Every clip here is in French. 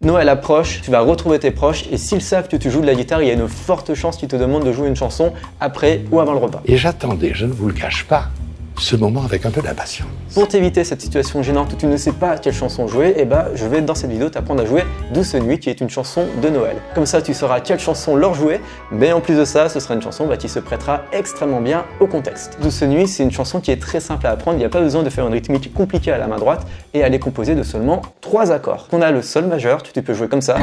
Noël approche, tu vas retrouver tes proches et s'ils savent que tu joues de la guitare, il y a une forte chance qu'ils te demandent de jouer une chanson après ou avant le repas. Et j'attendais, je ne vous le cache pas, ce moment avec un peu d'impatience. Pour t'éviter cette situation gênante où tu ne sais pas quelle chanson jouer, je vais dans cette vidéo t'apprendre à jouer Douce Nuit qui est une chanson de Noël. Comme ça tu sauras quelle chanson leur jouer, mais en plus de ça, ce sera une chanson qui se prêtera extrêmement bien au contexte. Douce Nuit, c'est une chanson qui est très simple à apprendre, il n'y a pas besoin de faire une rythmique compliquée à la main droite et elle est composée de seulement 3 accords. On a le Sol majeur, tu peux jouer comme ça,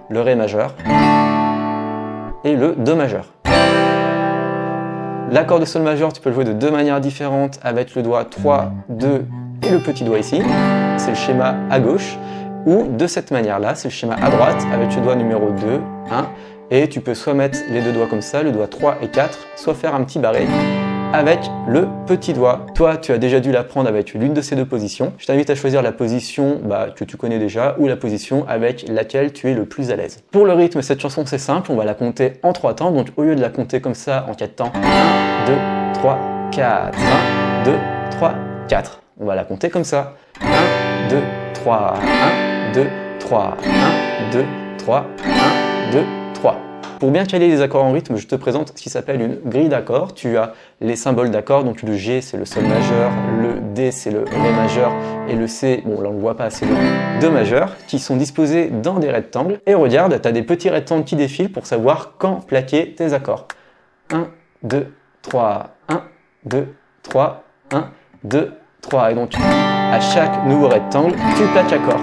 le Ré majeur et le Do majeur. L'accord de Sol majeur, tu peux le jouer de 2 manières différentes avec le doigt 3, 2 et le petit doigt ici. C'est le schéma à gauche. Ou de cette manière-là, c'est le schéma à droite avec le doigt numéro 2, 1. Et tu peux soit mettre les 2 doigts comme ça, le doigt 3 et 4, soit faire un petit barré avec le petit doigt. Toi, tu as déjà dû l'apprendre avec l'une de ces 2 positions. Je t'invite à choisir la position que tu connais déjà ou la position avec laquelle tu es le plus à l'aise. Pour le rythme, cette chanson, c'est simple, on va la compter en 3 temps. Donc au lieu de la compter comme ça en 4 temps, 1, 2, 3, 4, 1, 2, 3, 4. On va la compter comme ça. 1, 2, 3, 1, 2, 3, 1, 2, 3, 1, 2, 3. Pour bien caler les accords en rythme, je te présente ce qui s'appelle une grille d'accords. Tu as les symboles d'accords, donc le G c'est le Sol majeur, le D c'est le Ré majeur et le C, bon là on ne le voit pas, c'est le Do majeur, qui sont disposés dans des rectangles. Et regarde, tu as des petits rectangles qui défilent pour savoir quand plaquer tes accords. 1, 2, 3, 1, 2, 3, 1, 2, 3. Et donc à chaque nouveau rectangle, tu plaques accord.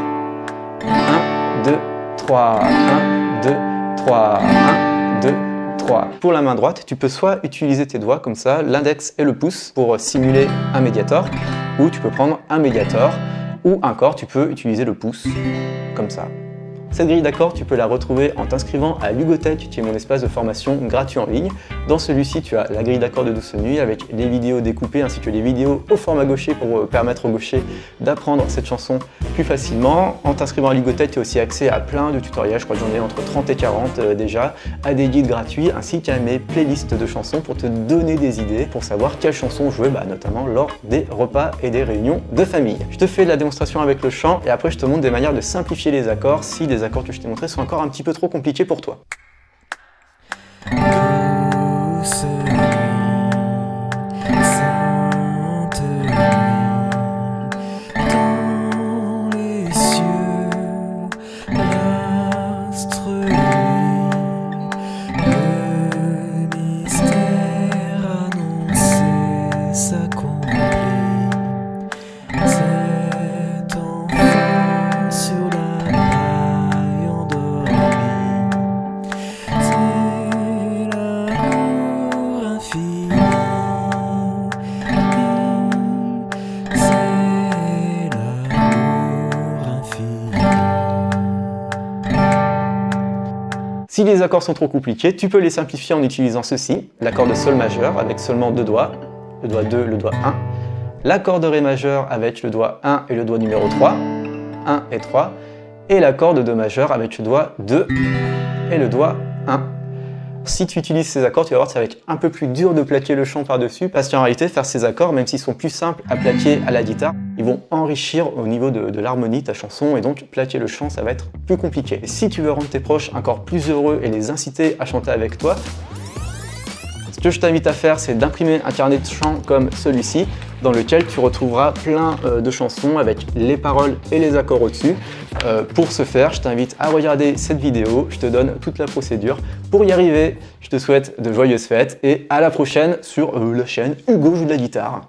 1, 2, 3, 1, 2, 3, 1, 2, 3. Pour la main droite, tu peux soit utiliser tes doigts comme ça, l'index et le pouce pour simuler un médiator, ou tu peux prendre un médiator, ou encore tu peux utiliser le pouce, comme ça. Cette grille d'accords, tu peux la retrouver en t'inscrivant à Lugotech, qui est mon espace de formation gratuit en ligne. Dans celui-ci, tu as la grille d'accords de Douce Nuit avec les vidéos découpées ainsi que les vidéos au format gaucher pour permettre aux gauchers d'apprendre cette chanson plus facilement. En t'inscrivant à Lugotech, tu as aussi accès à plein de tutoriels, je crois que j'en ai entre 30 et 40 déjà, à des guides gratuits ainsi qu'à mes playlists de chansons pour te donner des idées pour savoir quelles chansons jouer, notamment lors des repas et des réunions de famille. Je te fais la démonstration avec le chant et après je te montre des manières de simplifier les accords si les accords que je t'ai montrés sont encore un petit peu trop compliqués pour toi. Douce nuit, sainte nuit, dans les cieux, l'astre luit, le mystère annoncé s'accomplit. Cet enfant sur la paille endormie, c'est l'amour infini, c'est l'amour infini. Si les accords sont trop compliqués, tu peux les simplifier en utilisant ceci, l'accord de Sol majeur avec seulement 2 doigts, le doigt 2, le doigt 1, l'accord de Ré majeur avec le doigt 1 et le doigt numéro 3, 1 et 3, et l'accord de Do majeur avec le doigt 2 et le doigt 1. Si tu utilises ces accords, tu vas voir que ça va être un peu plus dur de plaquer le chant par-dessus, parce qu'en réalité, faire ces accords, même s'ils sont plus simples à plaquer à la guitare, ils vont enrichir au niveau de l'harmonie ta chanson, et donc plaquer le chant, ça va être plus compliqué. Et si tu veux rendre tes proches encore plus heureux et les inciter à chanter avec toi, ce que je t'invite à faire, c'est d'imprimer un carnet de chant comme celui-ci, dans lequel tu retrouveras plein de chansons avec les paroles et les accords au-dessus. Pour ce faire, je t'invite à regarder cette vidéo, je te donne toute la procédure. Pour y arriver, je te souhaite de joyeuses fêtes et à la prochaine sur la chaîne Hugo joue de la guitare.